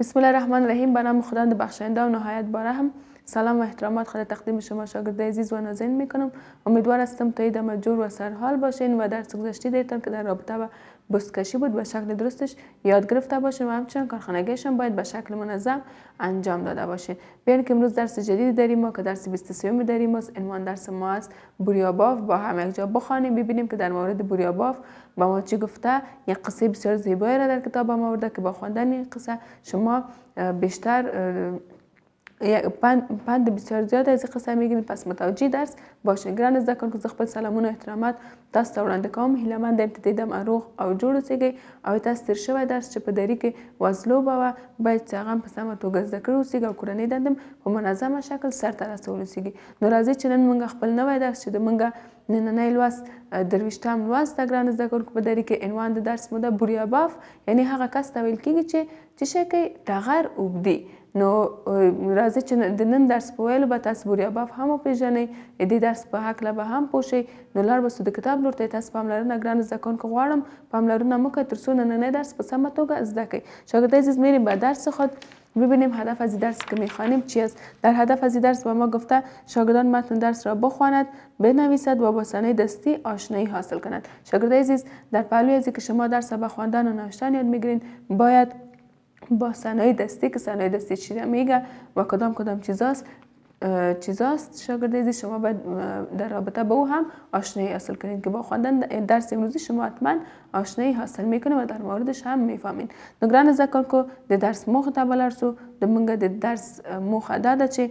بسم الله الرحمن الرحیم. به نام خداوند بخشنده و نهایت بارحم. سلام و احترامات خود تقدیم شما شاگرد عزیز و نازنین میکنم. امیدوار هستم تا ایده مجور و سرحال باشین و درس گذشته دیتان که در رابطه با بزکشی بود به شکل درستش یاد گرفته باشین و همچنین کارخانگیشان باید به شکل منظم انجام داده باشین. بیاین که امروز درس جدیدی داریم ما که درس 23 داریم. عنوان درس ما است بوریاباف. با هم یک جا بخوانیم ببینیم که در مورد بوریاباف با ما چی گفته. یک قصه بسیار زیبایی را در کتاب ما آورده که با خواندن این قصه شما بیشتر پند بسیار زیاد از این قصه میگیرید. پس متوجه درس باشین. گران زده کن که زه خپل سلامونه احترامات تاسو ته وړاندې کوم. هیله مند یم چې د دم روغ او جوړ اوسئ او تاسو تیر شوی درس چې په دری کې وزلوبه وه باید چې هغه هم په سمه توګه زده کړي اوسئ او کورنۍ دندم په منظمه شکل سرته رسول اوسئ. نو راځئ چې نن موږ خپل نوی درس چې د موږ نننی لوست درویشتم لوست ده ګرانو زده کوونکو په دری کې عنوان د درس مو ده بوریاباف، یعنی هغه کس ته ویل کیږي چې څه شی کوي ټغر اوږدي. نو راځئ چې د نن درس په ویلو به تاسو بوریاباف هم وپېژنئ، د دې درس په هکله به هم پوه شئ. نو لاړ به سو د کتاب لور ته. تاسو پاملرنه ګرانو زده کوونکو غواړم پاملرنه مو کوئ تر څو نننی درس په سمه توګه زده کړئ. شاگرد عزیز میریم به درس خود ببینیم هدف از درس که میخوانیم چی است. در هدف از درس با ما گفته شاگردان متن درس را بخواند، بنویسد و با صنایع دستی آشنایی حاصل کنند. شاگرد عزیز در پهلوی از اینکه شما درس را به خواندن و نوشتن یاد میگیرین باید با صنایع دستی که صنایع دستی چی را میگه و کدام چیزاست شاگرد عزیز شما باید در رابطه با او هم آشنایی حاصل کنید که با خواندن درس امروزی شما حتما آشنایی حاصل میکنید و در موردش هم میفهمین. نو ګرانه زده کوونکو د درس موخه ته ولاړ سو. د موږ د درس موخه دا ده چې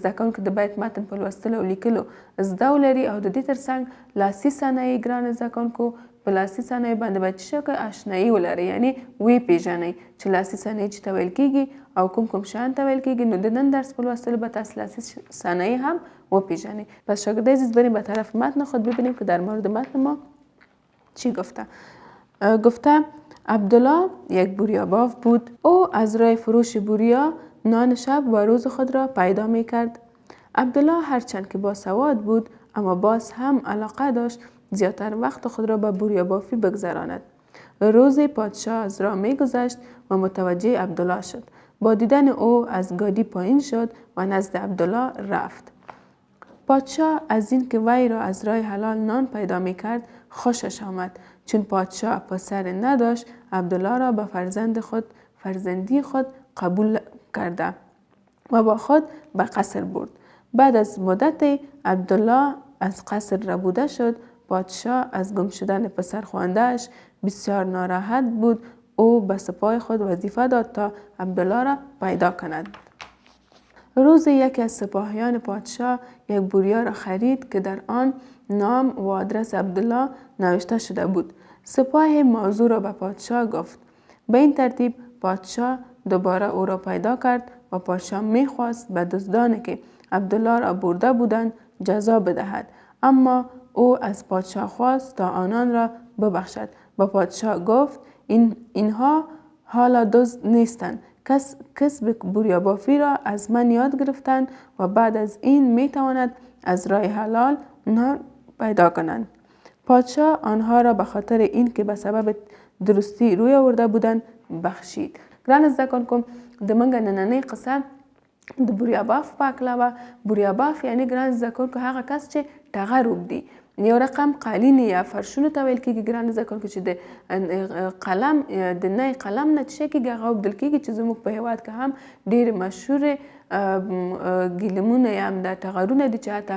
زده کوونکي د باید متن په لوستلو او لیکلو زده ولري او د دې ترڅنګ لاسي صنایع ګرانه زده کوونکو په لاسي صنایع باندې باید څه شی آشنایي ولرئ، یعنی وی پیژنئ چې لاسي صنایع چی ته ویل کیږي او کوم شیان ته ویل کیږي. نو د نن درس په لوستلو به تاسو لاسي صنایع هم وپیژنئ. پس شاگرد عزیز بریم به طرف متن خود ببینیم که در مورد متن ما چی گفته. گفته عبدالله یک بوریاباف بود. او از راه فروش بوریا نان شب و روز خود را پیدا می کرد. عبدالله هرچند که باسواد بود اما باز هم علاقه داشت زیادتر وقت خود را به بوریابافی بگذراند. روزی پادشاه از راه می گذشت و متوجه عبدالله شد. با دیدن او از گاڑی پایین شد و نزد عبدالله رفت. پادشاه از این که وی را از راه حلال نان پیدا می کرد خوشش آمد. چون پادشاه پسر نداشت عبدالله را به فرزندی خود قبول کرده و با خود به قصر برد. بعد از مدت عبدالله از قصر ربوده شد. پادشاه از گم شدن پسر خواندهش بسیار ناراحت بود. او به سپاه خود وظیفه داد تا عبدالله را پیدا کند. روز یکی از سپاهیان پادشاه یک بوریا را خرید که در آن نام و آدرس عبدالله نوشته شده بود. سپاه موضوع را به پادشاه گفت. به این ترتیب پادشاه دوباره او را پیدا کرد و پادشاه میخواست به دزدانی که عبدالله را برده بودند جزا بدهد، اما او از پادشاه خواست تا آنان را ببخشد. با پادشاه گفت اینها حالا دزد نیستند، کسب بوریابافی را از من یاد گرفتند و بعد از این می تواند از راه حلال نان پیدا کنند. پادشاه آنها را به خاطر این که به سبب درستی روی آورده بودند بخشید. ګرانو زده کوونکو د موږ نننۍ قصه د بوریاباف په هکله وه. بوریاباف یعنی ګران زده کوونکو هغه کس چې ټغر اوږدي. یو رقم قالین یا فرشونو ته ویل کېږي ګرانو زده کوونکو چې د قلم د نی قلم نه څه شی کېږي هغه اوبدل کېږي چې زموږ په هېواد کې هم ډېرې مشهورې ګلیمونه یا هم دا ټغرونه دي چې حتی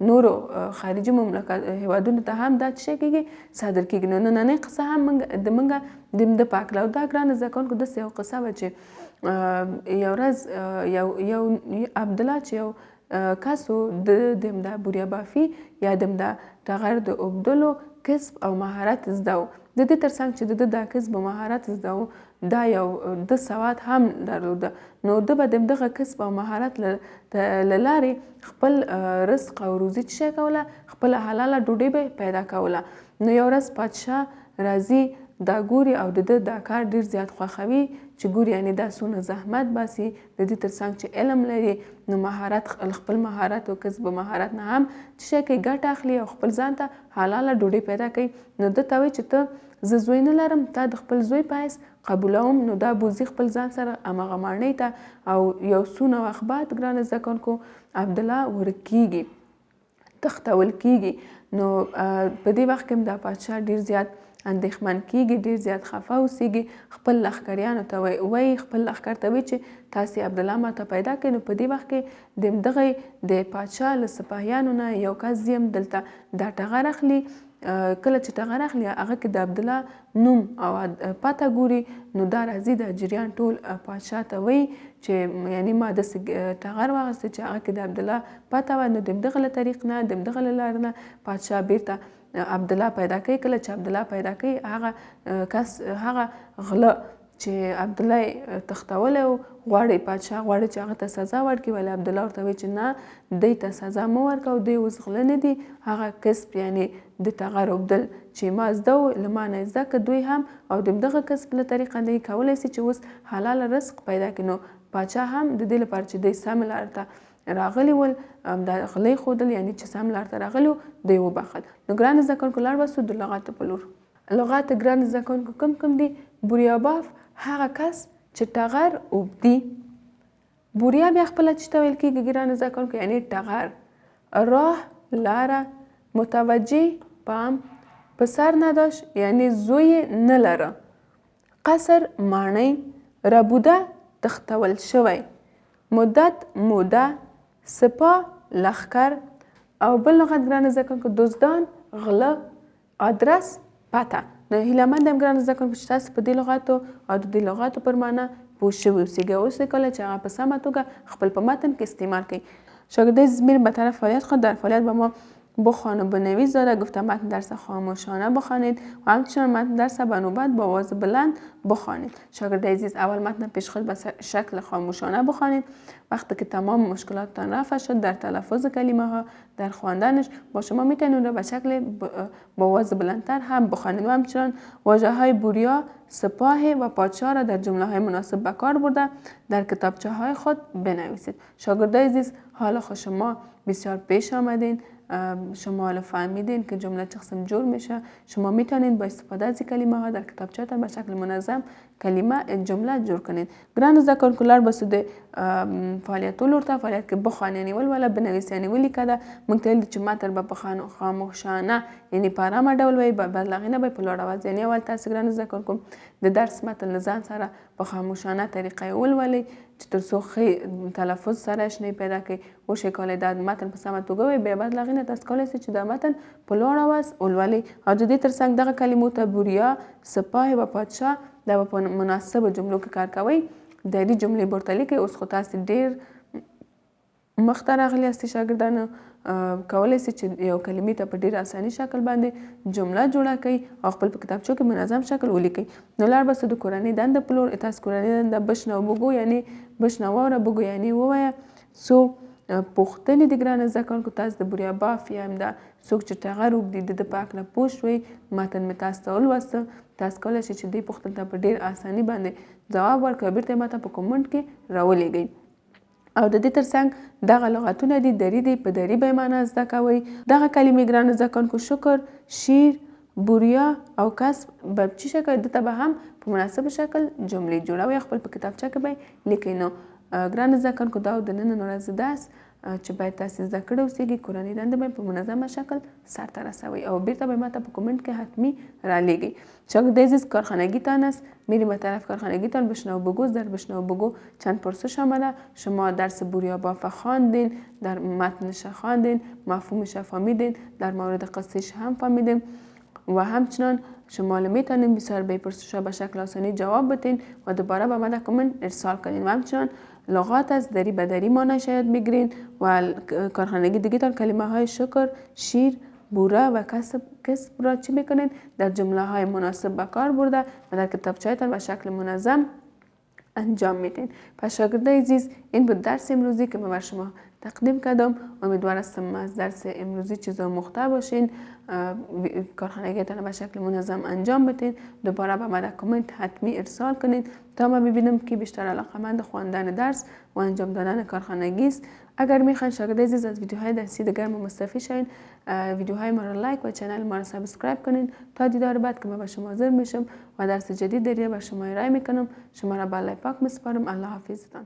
نورو خارجي هېوادونو ته هم دا څه شی کېږي صادر کېږي. نو نننۍ قصه هم د موږ د ده په هکله. او دا ګرانو زده کوونکو داسې یو قصه وه چې یو ورځ یو عبدالله چې یو کس و د همدا بوریابافي یا د همدا ټغر د اوبدلو کسب او مهارت زده و. د دې ترڅنګ چې د ده دا کسب او مهارت زده و دا یو د سواد هم درلوده. نو ده به د همدغه کسب او مهارت له لارې خپل رزق او روزي څه شی کوله، خپله حلاله ډوډۍ به پیدا کوله. نو یو ورځ پادشاه راځي دا ګوري او د ده دا کار ډیر زیات خوښوي چې ګوري یعنی دا څونه زحمت باسي د دې ترڅنګ چې علم لري نو مهارت خپل مهارت او کسب مهارت نه هم چې شي کې ګټه اخلي او خپل ځان ته حلاله ډوډۍ پیدا کوي نو ده ته وایي چې ته زه زوی نه لرم تا د خپل زوی په حیث قبولوم نو دا بوزي خپل ځان سره هماغه ماڼۍ ته او یو څونه وخت بعد ګرانو زده کوونکو عبدالله ورکیږي تښتول کیږي نو په دې وخت کې دا پادشاه ډیر زیات اندېښمن کیږي ډیر زیات خفه اوسیږي خپل لښکریانو ته وایي خپل لښکر ته وایي چې تاسې عبدالله ماته پیدا کړئ نو په دې وخت کې د دغه د پادشاه له سپاهیانو نه یو کس یم دلته دا ټغر اخلي کله چې ټغر اخلي هغه کې د عبدالله نوم او پته ګوري نو دا راځي د جریان ټول پادشاه ته وایي چې یعنی ما داسې ټغر واخیستی چې هغه کې د عبدالله پته وه نو د همدغه له طریق نه د همدغه له لارې نه پادشاه بیرته عبدالله پیدا کوي کله چې عبدالله پیدا کوي هغه کس هغه غله چې عبدالله تښتولی و غواړي پادشاه غواړي چې هغه ته سزا ورکړي ولې عبدالله ورته وایي چې نه دوی ته سزا مه ورکوه دوی اوس غله نه دي هغه کسب یعنی د ټغر اوبدل چې ما زده و له ما نه زده که دوی هم او د همدغه کسب له طریقه دوی کولی سي چې اوس حلاله رزق پیدا کړي نو پادشاه هم د دې لپاره چې دوی سمې لارې ته راغلي ول دا غلی ښودل یعنی چې سم لار ته راغلي دوی وبخل نو ګرانو زده کوونکو لاړ بسو د لغاتو په لور لغات ګرانو زده کوونکو کوم دي بوریاباف هغه کس چې ټغر اوبدي بوریا بیا خپله چې ته ویل کېږي ګرانو زده کوونکو یعنی ټغر راه لاره متوجه پام پسر نداشت یعنی زوی نه لره قصر ماڼۍ ربوده تښتول شوی مدت موده سپاه لښکر او بل لغت ګرانو زده کوونکو دزدان غله آدرس پته نو هیله یم ګرانو زده کوونکو چې تاسو په دې لغاتو او د دې لغاتو پر معنا پوه شوي اوسیږئ اوس کله چې هغه په سمه توګه خپل په متن کې استعمال کړئ شاگردای زمین به طرف فعالیت خود در فعالیت با ما بخوان و بنویس داده گفتم متن درس خاموشانه بخوانید و همچنان متن درس به نوبت با آواز بلند بخوانید شاگرد عزیز اول متن پیش خود به شکل خاموشانه بخوانید وقتی که تمام مشکلاتتان رفع شد در تلفظ کلمه ها در خواندنش با شما میتونید رو به شکل با آواز بلندتر هم بخوانید و همچنان واژه های بوریا سپاه و پادشاه را در جمله های مناسب به کار برده در کتابچه های خود بنویسید شاگردای عزیز حالا خود شما بسیار پیش آمدین شما حالا فهمیدین که جمله چه قسم جور میشه شما میتونید با استفاده از کلمه ها در کتابچه‌تان به شکل منظم کلمه جمله جور کنید ګرانو زده کوونکو لاړ بسو د فعالیتو لور ته فعالیت کې بخوان یعنی ولوله بنویس یعنی ولیکه ده موږ ته ویل چې متن به په خاموشانه یعنی په ارامه ډول وایي بعد له هغې نه به یې په لوړ اواز یعنی اول تاسې ګرانو زده کوونکو د درس متن له ځان سره په خاموشانه طریقه یې ولولئ چې تر څو ښه تلفظ سره اشنایي پیدا کړئ وشئ کولی دا متن په سمه توګه وایي بیا بعد له هغې نه تاسو کولی سئ چې دا متن په لوړ اواز ولولئ او د دې تر څنګ دغه کلمو ته بوریا سپاه و پادشاه دا په مناسبو جملو کې کار کوئ دایري جملې ورته لیکئ اوس خو تاسې ډېر مخته راغلي یاستئ شاګردانو کولی سئ چې یو کلمې ته په ډېر اساني شکل باندې جمله جوړه کړئ او خپل په کتابچو کې منظم شکل ولیکئ نو لاړ بسو د کورنۍ دنده په لور تاسو کورنۍ دنده بشنو بگو یعنی بشنو واوره بگو یعنی ووایه څو پوښتنې د ګرانو زده کوونکو تاسو د بوریا باف یا همدا څوک چې ټغر اوږدي د ده په هکله پوه شوئ متن مې تاسو ته ولوسته تاسو کولی شئ چې دې پوښتنې ته په ډېر اساني باندې ځواب ورکړئ بیرته یې ماته په کومنټ کې راولېږئ او د دې ترڅنګ دغه لغتونه دي دري دي په دري به یې معنا زده کوئ دغه کلمې ګرانو زده کوونکو شکر شیر بوریا او کسب به څه شکل دته به هم په مناسب شکل جملې جوړوئ خپل په کتابچه کې به یې لیکئ نو ګرانو زده کوونکو دا د نن ورځې درس چې باید تاسې زده کړی اوسیږي کورنۍ دنده به په منظمه شکل سرته رسوئ او بیرته به ماته په کامنت کې حتمی رالیږئ شاگرد عزیز کارخانگیتان است میریم به طرف کارخانگیتان بشنو بگو در بشنو بگو چند پرسش آمده شما درس بوریا باف خواندین در متنش خواندین مفهومش فهمیدین در مورد قصهش هم فهمیدین و همچنان شما میتونید بسیار به پرسش‌ها به شکل آسانی جواب بدین و دوباره به من کامنت ارسال کنین و همچنان لغات از دری به دری معنیش یاد بگیرین و کارخانگی دیجیتال کلمه های شکر شیر بوره و کسب را چی میکنین در جمله های مناسب به کار برده و در کتابچه‌تان به شکل منظم انجام میدین. پس شاگردای عزیز این بود درس امروزی که من بر شما تقدیم کردم. امیدوار هستم از درس امروزی چیزا مخته باشین، کارخانگیتان به شکل منظم انجام بدین. دوباره به من کامنت حتمی ارسال کنید تا ما ببینم که بیشتر علاقه‌مند خواندن درس و انجام دادن کارخانگی است. اگر میخواین شاگرد عزیز از ویدیوهای درسی دیگر ما مستفید شوین، ویدیوهای ما را لایک و چنل ما را سابسکرایب کنین تا دیدار بعد که ما به شما حاضر میشم و درس جدید دیگه به شما ارائه میکنم. شما را به الله پاک میسپارم. الله حافظتان.